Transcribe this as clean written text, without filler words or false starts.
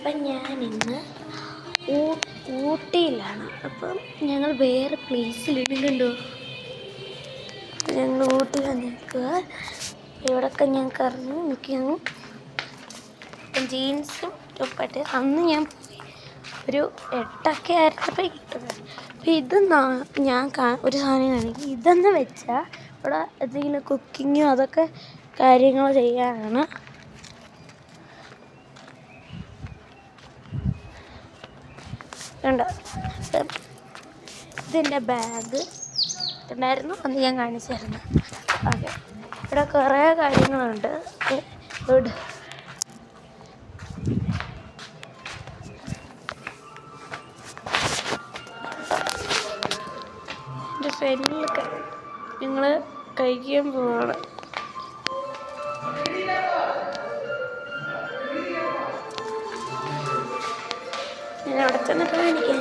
അപ്പം ഞാനിന്ന് ഊട്ടിയിലാണ്. അപ്പം ഞങ്ങൾ വേറെ പ്ലേസിലിടുന്നുണ്ടോ. ഞങ്ങൾ ഊട്ടി വന്നിരിക്കുക. ഇവിടെയൊക്കെ ഞാൻ കറങ്ങി നിൽക്കുന്നു. ജീൻസും ടോപ്പായിട്ട് അന്ന് ഞാൻ പോയി ഒരു 8 ആയിരുന്നപ്പോൾ കിട്ടുന്നത്. അപ്പം ഇത് ഞാൻ ഒരു സാധനം കാണിക്കും. ഇതെന്ന് വെച്ചാൽ ഇവിടെ എന്തെങ്കിലും കുക്കിങ്ങോ അതൊക്കെ കാര്യങ്ങൾ ചെയ്യാനാണ്. കണ്ടോ, ഇതെൻ്റെ ബാഗ് ഉണ്ടായിരുന്നു, അന്ന് ഞാൻ കാണിച്ചായിരുന്നു. ഓക്കെ, ഇവിടെ കുറേ കാര്യങ്ങളുണ്ട്. ഇവിടെ എൻ്റെ ഫ്രണ്ടിലൊക്കെ ഞങ്ങൾ കഴിക്കാൻ പോവാണ്. ഞാൻ അവിടെ ചെന്നിട്ട് കാണിക്കാം.